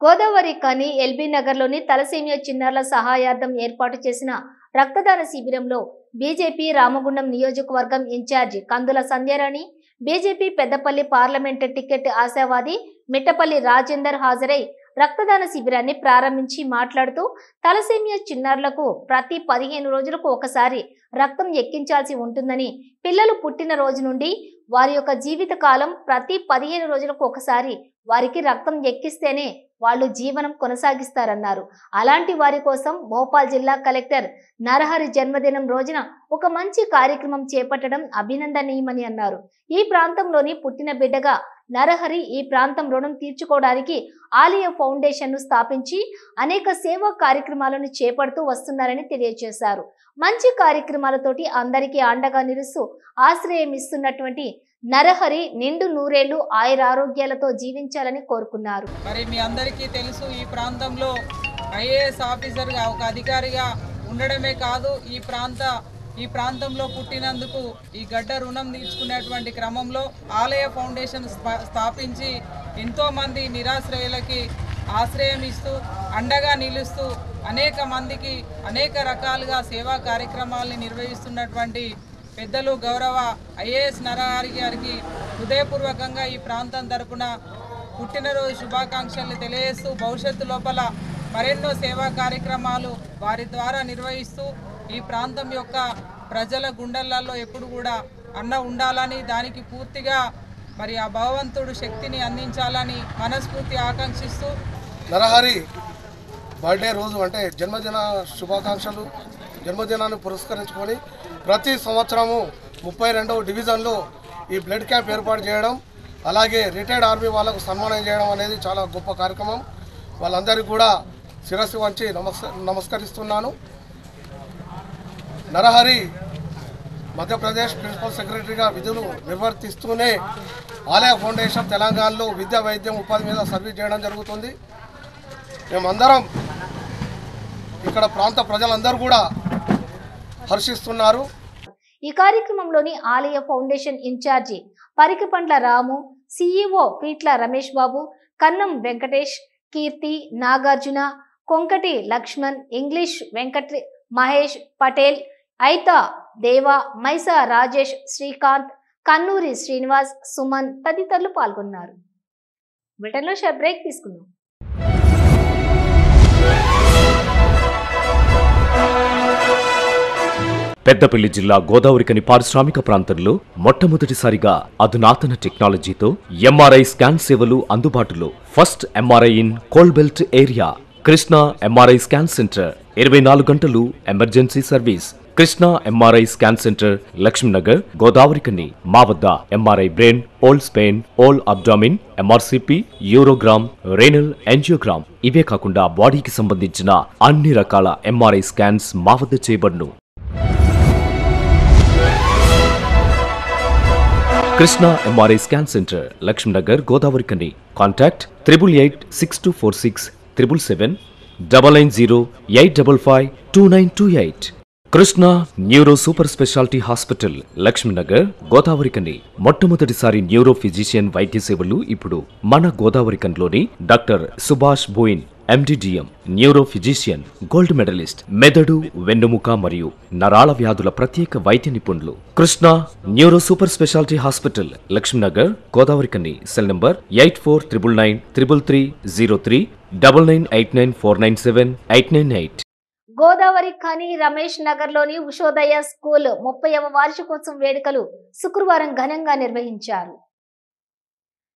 గోదావరి ఖని ఎల్బీ నగర్లోని తలసేమియా చిన్నారుల సహాయార్థం ఏర్పాటు చేసిన రక్తదాన శిబిరంలో బీజేపీ రామగుండం నియోజకవర్గం in charge Kandula Sandhyarani, BJP Peddapalli parliament ticket ఆశావాది మిట్టపల్లి రాజేందర్ హాజరై రక్తదాన శిబిరాన్ని ప్రారంభించి మాట్లాడుతూ తలసేమియా చిన్నారులకు ప్రతి 15 రోజులకు ఒకసారి రక్తం ఎక్కించాల్సి ఉంటుందని, పిల్లలు పుట్టిన రోజు నుండి వారి యొక్క జీవిత కాలం ప్రతి 15 రోజులకు ఒకసారి వారికి రక్తం ఎక్కిస్తేనే వాళ్ళు జీవనం కొనసాగిస్తారన్నారు. అలాంటి వారి కోసం భోపాల్ జిల్లా కలెక్టర్ నరహరి జన్మదినం రోజున ఒక మంచి కార్యక్రమం చేపట్టడం అభినందనీయమని అన్నారు. ఈ ప్రాంతంలోని పుట్టిన బిడ్డగా నరహరి ఈ ప్రాంతం రుణం తీర్చుకోవడానికి ఆలయ ఫౌండేషన్ ను స్థాపించి అనేక సేవా కార్యక్రమాలను చేపడుతూ వస్తున్నారని తెలియజేశారు. మంచి కార్యక్రమాలతోటి అందరికీ అండగా నిలుస్తూ ఆశ్రయం ఇస్తున్నటువంటి నరహరి నిండు నూరేళ్లు ఆయురారోగ్యాలతో జీవించాలని కోరుకున్నారు. మరి మీ అందరికీ తెలుసు, ఈ ప్రాంతంలో ఐఏఎస్ ఆఫీసర్గా ఒక అధికారిగా ఉండడమే కాదు, ఈ ప్రాంతంలో పుట్టినందుకు ఈ గడ్డ రుణం తీర్చుకునేటువంటి క్రమంలో ఆలయ ఫౌండేషన్ స్థాపించి ఎంతోమంది నిరాశ్రయులకి ఆశ్రయం ఇస్తూ అండగా నిలుస్తూ అనేక మందికి అనేక రకాలుగా సేవా కార్యక్రమాలని నిర్వహిస్తున్నటువంటి పెద్దలు గౌరవ ఐఏఎస్ నరహరి గారికి హృదయపూర్వకంగా ఈ ప్రాంతం తరపున పుట్టినరోజు శుభాకాంక్షలు తెలియజేస్తూ భవిష్యత్తు లోపల మరెన్నో సేవా కార్యక్రమాలు వారి ద్వారా నిర్వహిస్తూ ఈ ప్రాంతం యొక్క ప్రజల గుండెలలో ఎప్పుడు కూడా అన్న ఉండాలని, దానికి పూర్తిగా మరి ఆ భగవంతుడు శక్తిని అందించాలని మనస్ఫూర్తి ఆకాంక్షిస్తూ నరహరి బర్త్డే రోజు అంటే జన్మదిన శుభాకాంక్షలు, జన్మదినాన్ని పురస్కరించుకొని ప్రతి సంవత్సరము 32వ డివిజన్లో ఈ బ్లడ్ క్యాంప్ ఏర్పాటు చేయడం, అలాగే రిటైర్డ్ ఆర్మీ వాళ్ళకు సన్మానం చేయడం అనేది చాలా గొప్ప కార్యక్రమం. వాళ్ళందరికీ కూడా శిరస్సు వంచి నమస్కరిస్తున్నాను. నరహరి మధ్యప్రదేశ్ ప్రిన్సిపల్ సెక్రటరీగా విధులు నిర్వర్తిస్తూనే ఆలయ ఫౌండేషన్ తెలంగాణలో విద్యా, వైద్యం, ఉపాధి మీద సర్వీస్ చేయడం జరుగుతుంది. మేమందరం ఇక్కడ ప్రాంత ప్రజలందరూ కూడా హర్షిస్తున్నారు. ఈ కార్యక్రమంలోని ఆలయ ఫౌండేషన్ ఇన్ఛార్జి పరికిపండ్ల రాము, సిఇఓ పీట్ల రమేష్ బాబు, కన్నం వెంకటేష్, కీర్తి, నాగార్జున, కొంకటి లక్ష్మణ్, ఇంగ్లీష్ వెంకట్, మహేష్ పటేల్, ఐతా దేవా, మైసా రాజేష్, శ్రీకాంత్, కన్నూరి శ్రీనివాస్, సుమన్ తదితరులు పాల్గొన్నారు. బ్రిటన్లో షార్ట్ బ్రేక్ తీసుకుందాం. పెద్దపల్లి జిల్లా గోదావరికని పారిశ్రామిక ప్రాంతంలో మొట్టమొదటిసారిగా అధునాతన టెక్నాలజీతో ఎంఆర్ఐ స్కాన్ సేవలు అందుబాటులో. First MRI in coal belt area. Krishna MRI scan center 24 గంటలు emergency service. Krishna MRI scan centre, Laxminagar, Godavarikhani. మా వద్ద MRI brain, whole spine, whole abdomen, MRCP, urogram, renal angiogram, ఇవే కాకుండా బాడీకి సంబంధించిన అన్ని రకాల ఎంఆర్ఐ స్కాన్స్ మా వద్ద చేయబడును. Krishna MRI scan centre, Laxminagar, Godavarikhani. Contact 888646 777 990-855-2928. Krishna neuro super speciality hospital, Laxminagar, Godavarikhani. మొట్టమొదటిసారి న్యూరో ఫిజిషియన్ వైద్య సేవలు ఇప్పుడు మన గోదావరికన్లోని doctor Subhash Boyin, MD DM, neuro physician, gold medallist, మెదడు, వెన్నుముక మరియు నరాల వ్యాధుల ప్రత్యేక వైద్య నిపుణులు. Krishna neuro super speciality hospital, Laxminagar, Godavarikhani. Cell number 84993303 9989497898. Godavari Khani Ramesh Nagar లోని ఉషోదయ స్కూల్ 30వ వార్షికోత్సవం వేడుకలు శుక్రవారం ఘనంగా నిర్వహించారు.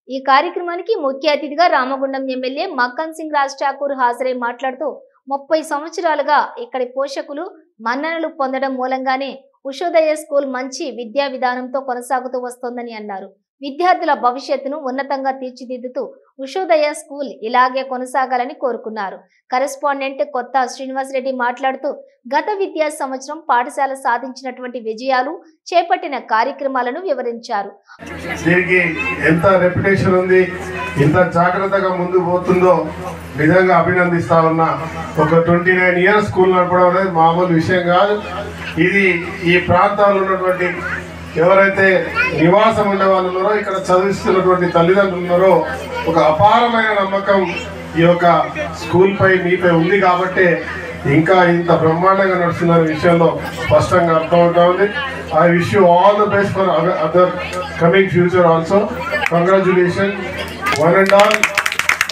ఈ కార్యక్రమానికి ముఖ్య అతిథిగా రామగుండం ఎమ్మెల్యే మక్కన్ సింగ్ రాజ్ ఠాకూర్ హాజరై మాట్లాడుతూ 30 సంవత్సరాలుగా ఇక్కడి పోషకులు మన్ననలు పొందడం మూలంగానే ఉషోదయ స్కూల్ మంచి విద్యా విధానంతో కొనసాగుతూ వస్తోందని అన్నారు. విద్యార్థుల భవిష్యత్తును ఉన్నతంగా తీర్చిదిద్దుతూ ఉషోదయ స్కూల్ ఇలాగే కొనసాగాలని కోరుకున్నారు. కరెస్పాండెంట్ కొత్త శ్రీనివాసరెడ్డి మాట్లాడుతూ గత విద్యా సంవత్సరం పాఠశాల సాధించినటువంటి విజయాలు, చేపట్టిన కార్యక్రమాలను వివరించారు. దీనికి ఎంత రెప్యుటేషన్ ఉంది, ఇంత జాగ్రత్తగా ముందుకు పోతుందో నిజంగా అభినందిస్తా ఉన్నా. ఒక 29 ఇయర్స్ స్కూల్ నడపడం అనేది మామూలు విషయం కాదు. ఇది ఈ ప్రాంతాల్లో ఉన్నటువంటి ఎవరైతే నివాసం ఉండే వాళ్ళు ఉన్నారో, ఇక్కడ చదివిస్తున్నటువంటి తల్లిదండ్రులు ఉన్నారో, ఒక అపారమైన నమ్మకం ఈ యొక్క స్కూల్ పై మీపై ఉంది కాబట్టి ఇంకా ఇంత బ్రహ్మాండంగా నడుస్తున్న విషయంలో స్పష్టంగా అర్థమవుతా ఉంది. I wish you all the best for other coming future also. Congratulation one and all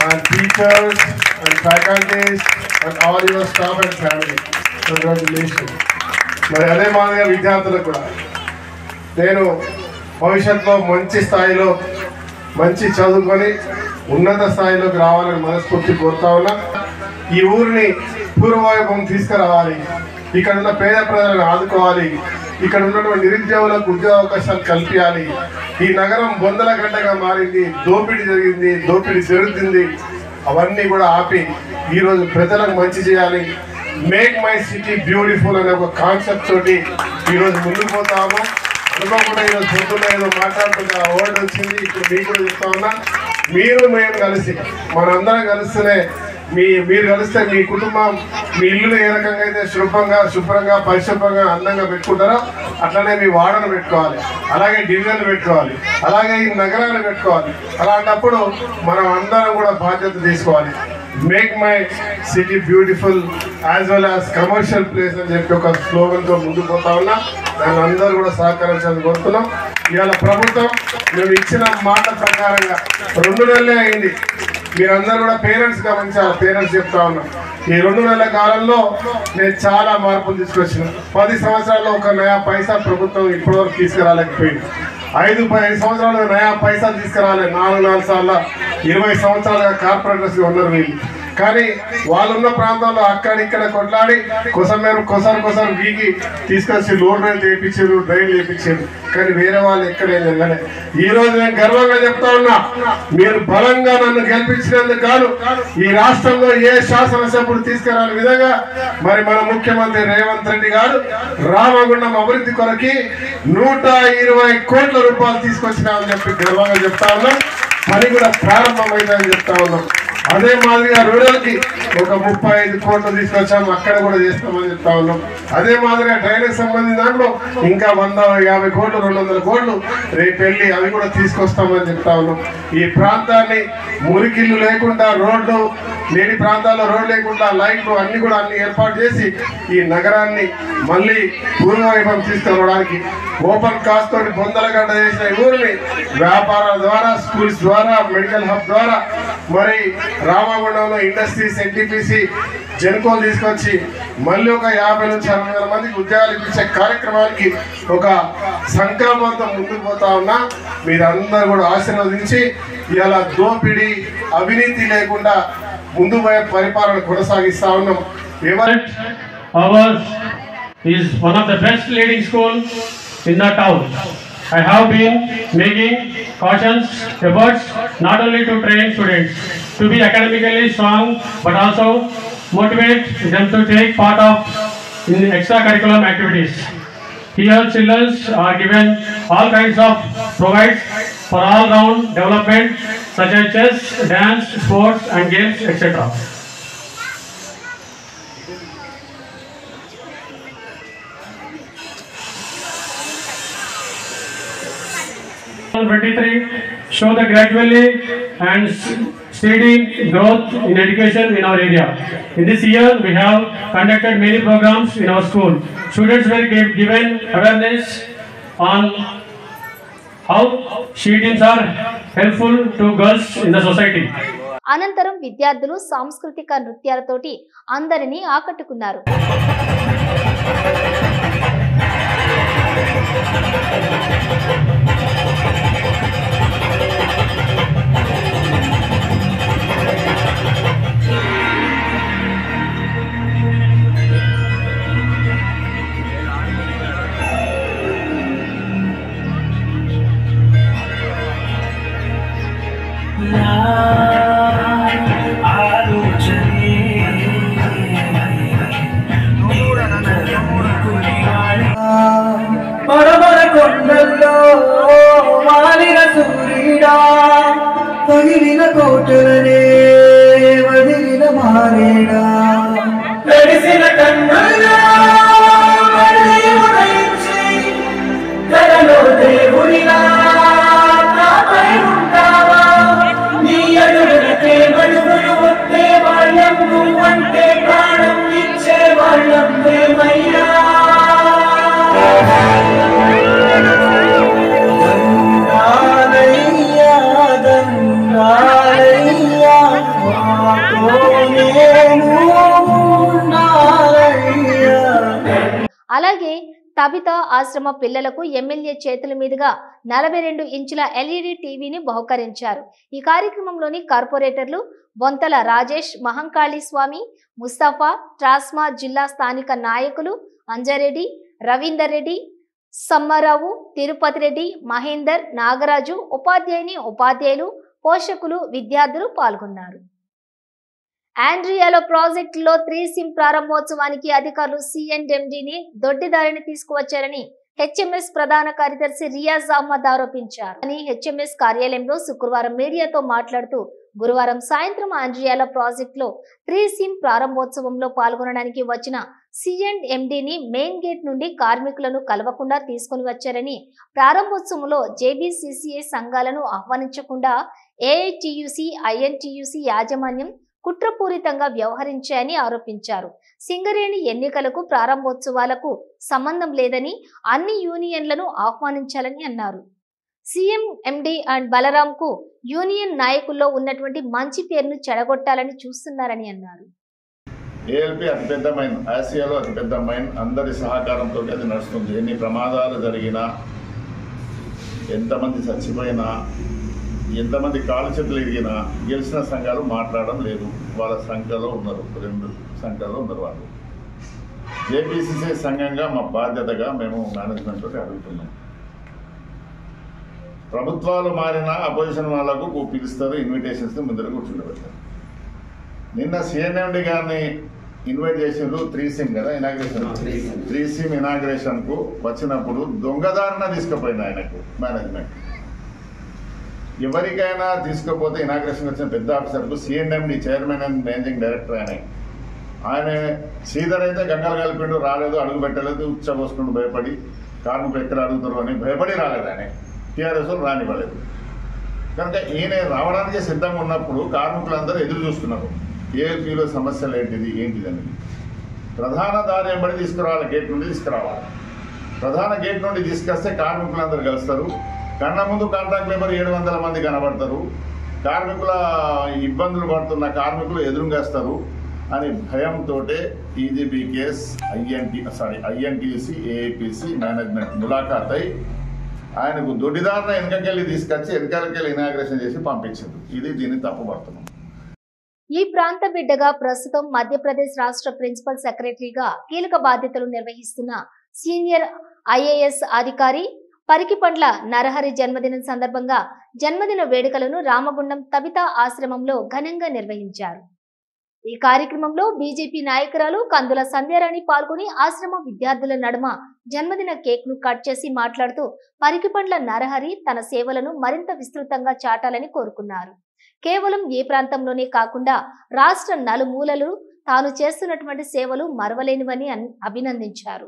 and teachers and faculties and all your staff and family. Congratulation. మరి అదే మాదిరిగా విద్యార్థులకు కూడా నేను భవిష్యత్తులో మంచి స్థాయిలో మంచి చదువుకొని ఉన్నత స్థాయిలోకి రావాలని మనస్ఫూర్తి కోరుతా ఉన్నా. ఈ ఊరిని పూర్వవైభవం తీసుకురావాలి, ఇక్కడ ఉన్న పేద ప్రజలను ఆదుకోవాలి, ఇక్కడ ఉన్నటువంటి నిరుద్యోగులకు ఉద్యోగ అవకాశాలు కల్పించాలి. ఈ నగరం బొందల గడ్డగా మారింది, దోపిడీ జరిగింది, దోపిడీ జరుగుతుంది. అవన్నీ కూడా ఆపి ఈరోజు ప్రజలకు మంచి చేయాలి. మేక్ మై సిటీ బ్యూటిఫుల్ అనే ఒక కాన్సెప్ట్ తోటి ఈరోజు ముందుకు పోతాము. అనుకోకుండా ఈరోజు పొద్దున్న ఏదో మాట్లాడుతున్న అవార్డు వచ్చింది. ఇప్పుడు మీకు కూడా చెప్తా ఉన్నా, మీరు మేము కలిసి మనందరం కలిస్తేనే మీరు కలిస్తే మీ కుటుంబం మీ ఇల్లుని ఏ రకంగా అయితే శుభ్రంగా పరిశుభ్రంగా అందంగా పెట్టుకుంటారో అట్లనే మీ వాడను పెట్టుకోవాలి, అలాగే డివిజన్లు పెట్టుకోవాలి, అలాగే ఈ నగరాన్ని పెట్టుకోవాలి. అలాంటప్పుడు మనం అందరం కూడా బాధ్యత తీసుకోవాలి. Make my city beautiful as well as commercial place అని చెప్పి ఒక స్లోగన్తో ముందుకు పోతా ఉన్నా. దాన్ని అందరూ కూడా సహకరించాలని కోరుతున్నాం. ఇవాళ ప్రభుత్వం మేము ఇచ్చిన మాట ప్రకారంగా 2 నెలలే అయింది. మీరందరూ కూడా పేరెంట్స్ గమనించాలి. పేరెంట్స్ చెప్తా ఉన్నాం, ఈ 2 నెలల కాలంలో నేను చాలా మార్పులు తీసుకొచ్చిన. 10 సంవత్సరాల్లో ఒక నయా పైసా ప్రభుత్వం ఇప్పటివరకు తీసుకురాలేకపోయింది. 5 సంవత్సరాలు నయా పైసలు తీసుకురాలే. 4 సార్లు 20 సంవత్సరాలుగా కార్పొరేటర్స్ ఉన్నారు వీళ్ళు. కానీ వాళ్ళున్న ప్రాంతాల్లో అక్కడిక్కడ కొట్లాడి కొసరు వీకి తీసుకొచ్చి రోడ్ రైలు వేయించారు, డ్రైన్లు వేయించారు. కానీ వేరే వాళ్ళు ఎక్కడేం జరగలే. ఈ రోజు నేను గర్వంగా చెప్తా ఉన్నా, మీరు బలంగా నన్ను గెలిపించినందుకు గాను ఈ రాష్ట్రంలో ఏ శాసనసభ్యుడు తీసుకురాని విధంగా మరి మన ముఖ్యమంత్రి రేవంత్ రెడ్డి గారు రామగుండం అభివృద్ధి కొరకి 120 కోట్ల రూపాయలు తీసుకొచ్చినామని చెప్పి గర్వంగా చెప్తా ఉన్నాం. పని కూడా ప్రారంభమైందని చెప్తా ఉన్నాం. అదే మాదిరిగా రూరల్కి ఒక 35 కోట్లు తీసుకొచ్చాము, అక్కడ కూడా చేస్తామని చెప్తా ఉన్నాం. అదే మాదిరిగా డ్రైనేజ్ సంబంధించిన దాంట్లో ఇంకా 150 కోట్లు 200 కోట్లు రేపు వెళ్ళి అవి కూడా తీసుకొస్తామని చెప్తా ఉన్నాం. ఈ ప్రాంతాన్ని మురికిళ్ళు లేకుండా, రోడ్లు లేని ప్రాంతాల్లో రోడ్లు లేకుండా, లైట్లు అన్ని ఏర్పాటు చేసి ఈ నగరాన్ని మళ్ళీ పూర్వవైభవం తీసుకురావడానికి ఓపెన్ కాస్ట్ తోటి బొందలగడ్డ చేసిన ఊరిని వ్యాపారాల ద్వారా, స్కూల్స్ ద్వారా, మెడికల్ హబ్ ద్వారా మరి రామగుండంలో ఇండస్ట్రీస్, ఎన్టీపీసీ, జెన్కోలు తీసుకొచ్చి మళ్ళీ ఒక 50 నుంచి 60 మందికి ఉద్యోగాలు ఇప్పించే కార్యక్రమానికి ఒక సంకల్పంతో ముందుకు పోతా ఉన్నా. మీరందరూ కూడా ఆశీర్వదించి ఇలా దోపిడీ, అవినీతి లేకుండా ముందు పరిపాలన కొనసాగిస్తా ఉన్నాం. Ours is one of the best leading schools in the town. I have been making cautious efforts not only to train students to be academically strong but also motivate them to take part of in extracurricular activities. Here children are given all kinds of provides for all round development such as chess, dance, sports and games etc. 23 show the gradually and steady growth in education in our area. In this year, we have conducted many programs in our school. Students were given awareness on how she teams are helpful to girls in the society. అనంతరం విద్యార్థులు సాంస్కృతిక నృత్యాలతోటి అందరినీ ఆకట్టుకున్నారు. మరమర కొండల్లో వాలిన సూర్యుడా పగిలిన కోటలనే వదిలిన మారేడా తడిసిన కన్నులా మళ్ళీ ఉదయించి కలలో దేవునిలా నాపై ఉంటావా నీ అడుగులకే మడుగులు వస్తే వాళ్ళం నువ్వంటే ప్రాణం ఇచ్చే వాళ్ళం ప్రేమయ్యా అలాగే తబితా ఆశ్రమ పిల్లలకు ఎమ్మెల్యే చేతుల మీదుగా 42 ఇంచుల ఎల్ఈడి టీవీని బహుకరించారు. ఈ కార్యక్రమంలోని కార్పొరేటర్లు బొంతల రాజేష్, మహంకాళి స్వామి, ముస్తఫా, ట్రాస్మా జిల్లా స్థానిక నాయకులు అంజారెడ్డి, రవీందర్ రెడ్డి, సమ్మారావు, తిరుపతి రెడ్డి, మహేందర్, నాగరాజు, ఉపాధ్యాయులు, పోషకులు, విద్యార్థులు పాల్గొన్నారు. ఆండ్రియాలో ప్రాజెక్టులో 3SIM ప్రారంభోత్సవానికి అధికారులు CNMDని దొడ్డిదారిని తీసుకువచ్చారని హెచ్ఎంఎస్ ప్రధాన కార్యదర్శి రియాజ్ అహ్మద్ ఆరోపించారు. హెచ్ఎంఎస్ కార్యాలయంలో శుక్రవారం మీడియాతో మాట్లాడుతూ గురువారం సాయంత్రం ఆండ్రియాలో ప్రాజెక్టులో 3SIM ప్రారంభోత్సవంలో పాల్గొనడానికి వచ్చిన CNMDని మెయిన్ గేట్ నుండి కార్మికులను కలవకుండా తీసుకుని వచ్చారని, ప్రారంభోత్సవంలో JBCCA సంఘాలను ఆహ్వానించకుండా AITUC, INTUC యాజమాన్యం కుట్రపూరితంగా వ్యవహరించాయని ఆరోపించారు. సింగరేణి ఎన్నికలకు ప్రారంభోత్సవాలకు సంబంధం లేదని, అన్ని యూనియన్లను ఆహ్వానించాలని అన్నారు. CNMD అండ్ బలరాంకు యూనియన్ నాయకుల్లో ఉన్నటువంటి మంచి పేరును చెడగొట్టాలని చూస్తున్నారని అన్నారు. ALP అతిపెద్ద మైన్, ఆసియాలో అతిపెద్ద మైన్, అందరి సహకారంతో అది నడుస్తుంది. ఎన్ని ప్రమాదాలు జరిగినా, ఎంతమంది చచ్చిపోయినా, ఎంతమంది కాలు చేతులు ఇరిగినా గెలిచిన సంఘాలు మాట్లాడడం లేదు. వాళ్ళ సంఖ్యలో ఉన్నారు, 2 సంఖ్యలో ఉన్నారు వాళ్ళు. JBCCA సంఘంగా మా బాధ్యతగా మేము మేనేజ్మెంట్ తోటి అడుగుతున్నాం. ప్రభుత్వాలు మారినా అపోజిషన్ వాళ్ళకు పిలుస్తారు, ఇన్విటేషన్స్ ముందర కూర్చుండబెడతారు. నిన్న CNMD గారిని ఇన్వైట్ చేసిండ్రు 3SIM కదా ఇనాగ్రేషన్. 3SIM ఇనాగ్రేషన్కు వచ్చినప్పుడు దొంగదారిన తీసుకుపోయింది ఆయనకు మేనేజ్మెంట్. ఎవరికైనా తీసుకుపోతే ఇనాగ్రేషన్ వచ్చిన పెద్ద ఆఫీసర్కు CNMD chairman and managing director ఆయన శ్రీధర్ అయితే గంగలు కలిపిండు, రాలేదు, అడుగు పెట్టలేదు, ఉచ్చబోసుకుంటూ భయపడి కార్మికులు ఎక్కడ అడుగుతారు అని భయపడి రాలేదు. ఆయన TRS రానివ్వలేదు. కనుక ఈయన రావడానికి సిద్ధంగా ఉన్నప్పుడు కార్మికులందరూ ఎదురు చూస్తున్నారు. ALPలో సమస్యలు ఏంటిదని. ప్రధాన దారి వెంబడి తీసుకురావాలి, గేట్ నుండి తీసుకురావాలి. ప్రధాన గేట్ నుండి తీసుకొస్తే కార్మికులందరూ కలుస్తారు. కన్నా ముందు కాంట్రాక్ట్ లేబర్ 700 మంది కనబడతారు. కార్మికుల ఇబ్బందులు పడుతున్న కార్మికులు ఎదురుగేస్తారు అని భయంతో TGBKS, INTUC, AIPC మేనేజ్మెంట్ ములాఖాత్ అయి ఆయనకు దొడ్డిదారిన వెనకకెళ్ళి తీసుకొచ్చి వెనకాలకెళ్ళి ఇనాగ్రేషన్ చేసి పంపించింది. ఇది దీన్ని తప్పు పడుతున్నాం. ఈ ప్రాంత బిడ్డగా ప్రస్తుతం మధ్యప్రదేశ్ రాష్ట్ర ప్రిన్సిపల్ సెక్రటరీగా కీలక బాధ్యతలు నిర్వహిస్తున్న సీనియర్ ఐఏఎస్ అధికారి పరికిపండ్ల నరహరి జన్మదినం సందర్భంగా జన్మదిన వేడుకలను రామగుండం తబితా ఆశ్రమంలో ఘనంగా నిర్వహించారు. ఈ కార్యక్రమంలో బీజేపీ నాయకురాలు కందుల సంధ్యారాణి పాల్గొని ఆశ్రమ విద్యార్థుల నడుమ జన్మదిన కేక్ ను కట్ చేసి మాట్లాడుతూ పరికిపండ్ల నరహరి తన సేవలను మరింత విస్తృతంగా చాటాలని కోరుకున్నారు. కేవలం ఏ ప్రాంతంలోనే కాకుండా రాష్ట్ర నలుమూలలు తాను చేస్తున్నటువంటి సేవలు మరవలేనివని అభినందించారు.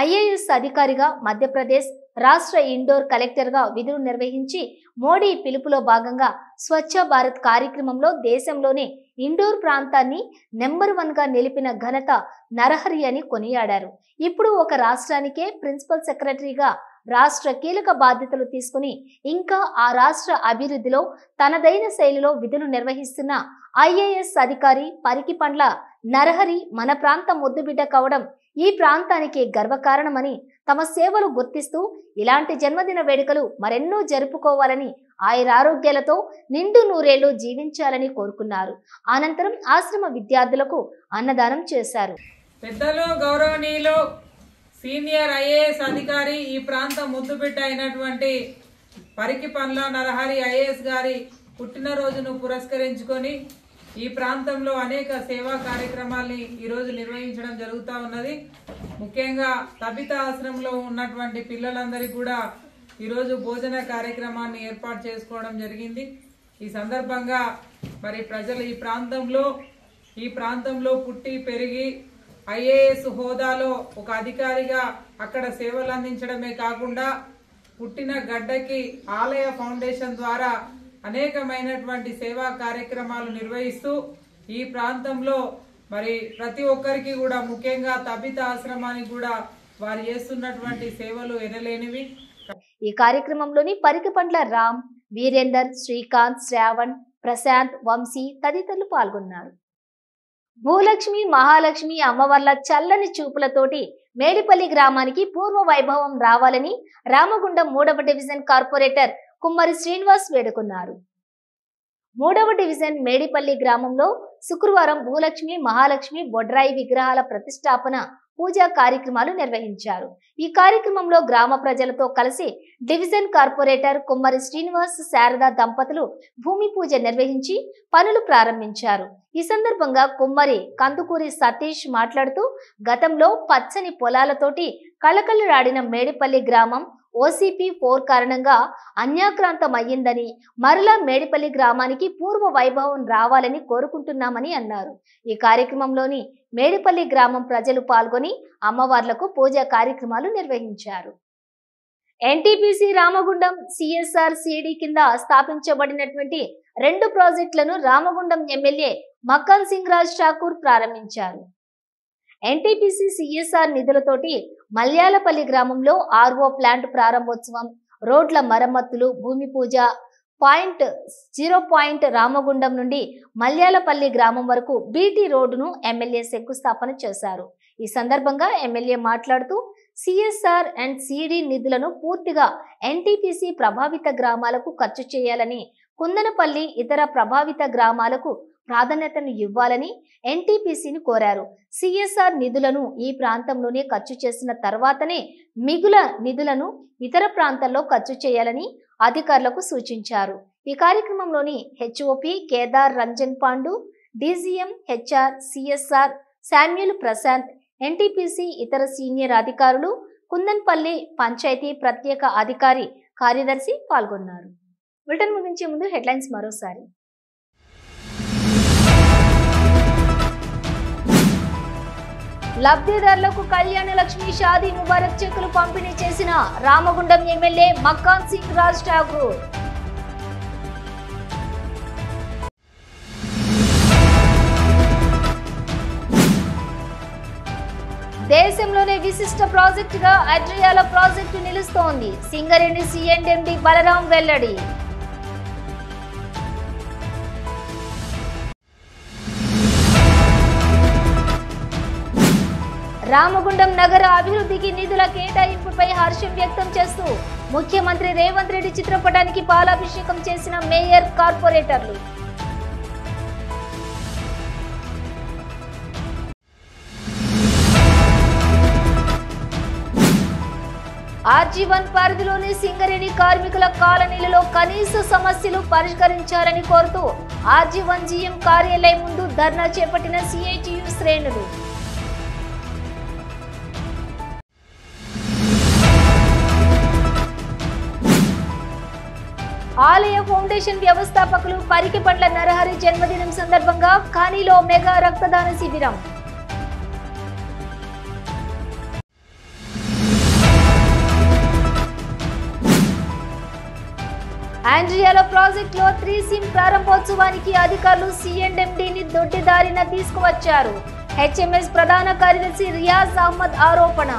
ఐఏఎస్ అధికారిగా మధ్యప్రదేశ్ రాష్ట్ర ఇండోర్ కలెక్టర్గా విధులు నిర్వహించి మోడీ పిలుపులో భాగంగా స్వచ్ఛ భారత్ కార్యక్రమంలో దేశంలోనే ఇండోర్ ప్రాంతాన్ని నెంబర్ 1 గా నిలిపిన ఘనత నరహరి అని కొనియాడారు. ఇప్పుడు ఒక రాష్ట్రానికే ప్రిన్సిపల్ సెక్రటరీగా రాష్ట్ర కీలక బాధ్యతలు తీసుకుని ఇంకా ఆ రాష్ట్ర అభివృద్ధిలో తనదైన శైలిలో విధులు నిర్వహిస్తున్న ఐఏఎస్ అధికారి పరికిపండ్ల నరహరి మన ప్రాంత ముద్దుబిడ్డ కావడం ఈ ప్రాంతానికి గర్వకారణమని, తమ సేవలు గుర్తిస్తూ ఇలాంటి జన్మదిన వేడుకలు మరెన్నో జరుపుకోవాలని, ఆయురారోగ్యాలతో నిండు నూరేళ్లు జీవించాలని కోరుకున్నారు. అనంతరం ఆశ్రమ విద్యార్థులకు అన్నదానం చేశారు. పెద్దలు గౌరవనీయులు సీనియర్ ఐఏఎస్ అధికారి ఈ ప్రాంత ముద్దుబిడ్డ అయినటువంటి పరికిపండ్ల నరహరి ఐఏఎస్ గారి పుట్టినరోజును పురస్కరించుకొని ఈ ప్రాంతంలో అనేక సేవా కార్యక్రమాల్ని ఈరోజు నిర్వహించడం జరుగుతూ ఉన్నది. ముఖ్యంగా తబితా ఆశ్రమంలో ఉన్నటువంటి పిల్లలందరికీ కూడా ఈరోజు భోజన కార్యక్రమాన్ని ఏర్పాటు చేసుకోవడం జరిగింది. ఈ సందర్భంగా మరి ప్రజలు ఈ ప్రాంతంలో పుట్టి పెరిగి ఐఏఎస్ హోదాలో ఒక అధికారిగా అక్కడ సేవలు అందించడమే కాకుండా పుట్టిన గడ్డకి ఆలయ ఫౌండేషన్ ద్వారా అనేకమైనటువంటి సేవా కార్యక్రమాలు నిర్వహిస్తూ ఈ ప్రాంతంలో మరి ప్రతి ఒక్కరికి కూడా ముఖ్యంగా తబితా ఆశ్రమానికి కూడా వారు చేస్తున్నటువంటి సేవలు ఎనలేనివి. ఈ కార్యక్రమంలోని పరికిపండ్ల రామ్, వీరేందర్, శ్రీకాంత్, శ్రావణ్, ప్రశాంత్, వంశీ తదితరులు పాల్గొన్నారు. భూలక్ష్మి మహాలక్ష్మి అమ్మవార్ల చల్లని చూపులతోటి మేడిపల్లి గ్రామానికి పూర్వ వైభవం రావాలని రామగుండం 3వ డివిజన్ కార్పొరేటర్ కుమ్మరి శ్రీనివాస్ వేడుకున్నారు. 3వ డివిజన్ మేడిపల్లి గ్రామంలో శుక్రవారం భూలక్ష్మి మహాలక్ష్మి బొడ్రాయి విగ్రహాల ప్రతిష్టాపన పూజా కార్యక్రమాలు నిర్వహించారు. ఈ కార్యక్రమంలో గ్రామ ప్రజలతో కలిసి డివిజన్ కార్పొరేటర్ కుమ్మరి శ్రీనివాస్ శారదా దంపతులు భూమి పూజ నిర్వహించి పనులు ప్రారంభించారు. ఈ సందర్భంగా కుమ్మరి కందుకూరి సతీష్ మాట్లాడుతూ గతంలో పచ్చని పొలాలతోటి కళకళలాడిన మేడిపల్లి గ్రామం OCP 4 కారణంగా అన్యాక్రాంతమయ్యిందని, మరలా మేడిపల్లి గ్రామానికి పూర్వ వైభవం రావాలని కోరుకుంటున్నామని అన్నారు. ఈ కార్యక్రమంలోని మేడిపల్లి గ్రామం ప్రజలు పాల్గొని అమ్మవార్లకు పూజా కార్యక్రమాలు నిర్వహించారు. NTPC రామగుండం CSR CD కింద స్థాపించబడినటువంటి 2 ప్రాజెక్టులను రామగుండం ఎమ్మెల్యే మక్కన్ సింగ్ రాజ్ ఠాకూర్ ప్రారంభించారు. NTPC CSR నిధులతోటి మల్యాలపల్లి గ్రామంలో RO ప్లాంట్ ప్రారంభోత్సవం, రోడ్ల మరమ్మతులు, భూమి పూజ, పాయింట్ రామగుండం నుండి మల్యాలపల్లి గ్రామం వరకు BT రోడ్డును ఎమ్మెల్యే శంకుస్థాపన చేశారు. ఈ సందర్భంగా ఎమ్మెల్యే మాట్లాడుతూ CSR అండ్ CD నిధులను పూర్తిగా NTPC ప్రభావిత గ్రామాలకు ఖర్చు చేయాలని, కుందనపల్లి ఇతర ప్రభావిత గ్రామాలకు ప్రాధాన్యతను ఇవ్వాలని NTPCని కోరారు. CSR నిధులను ఈ ప్రాంతంలోనే ఖర్చు చేసిన తర్వాతనే మిగుల నిధులను ఇతర ప్రాంతాల్లో ఖర్చు చేయాలని అధికారులకు సూచించారు. ఈ కార్యక్రమంలోని HOP Kedar Ranjan Pandu, DGM HR CSR Samuel Prashant, NTPC ఇతర సీనియర్ అధికారులు, కుందన్పల్లి పంచాయతీ ప్రత్యేక అధికారి కార్యదర్శి పాల్గొన్నారు. బులెటిన్ ముగించే ముందు హెడ్లైన్స్ మరోసారి. లబ్ధిదారులకు కళ్యాణ లక్ష్మి షాదీ ముబారక్ చెక్కులు పంపిణీ చేసిన రామగుండం ఎమ్మెల్యే మక్కన్ సింగ్ రాజ్ ఠాకూర్. దేశంలోనే విశిష్ట ప్రాజెక్టుగా అడ్రియాల ప్రాజెక్టు నిలుస్తోంది. సింగరేణి CNMD బలరాం వెల్లడి. రామగుండం నగర అభివృద్ధికి నిధుల కేటాయింపుపై హర్షం వ్యక్తం చేస్తూ ముఖ్యమంత్రి రేవంత్ రెడ్డి చిత్రపటానికి పాలాభిషేకం చేసిన మేయర్, కార్పొరేటర్లు. RG1 పరిధిలోని సింగరేణి కార్మికుల కాలనీలలో కనీస సమస్యలు పరిష్కరించాలని కోరుతూ RG1 GM కార్యాలయం ముందు ధర్నా చేపట్టిన CITU శ్రేణులు. ఆలయ ఫౌండేషన్ వ్యవస్థాపకులు పరికిపండ్ల నరహరి జన్మదినం సందర్భంగా ఖానీలో మెగా రక్తదాన శిబిరం. ఆండ్రియాలో ప్రాజెక్టులో 3SIM ప్రారంభోత్సవానికి అధికారులు C&MDని దొడ్డిదారిన తీసుకువచ్చారు. HMS ప్రధాన కార్యదర్శి రియాజ్ అహ్మద్ ఆరోపణ.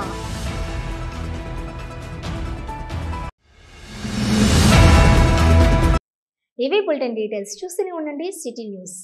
ఇవి బులెటిన్ డీటెయిల్స్. చూస్తూనే ఉండండి సిటీ న్యూస్.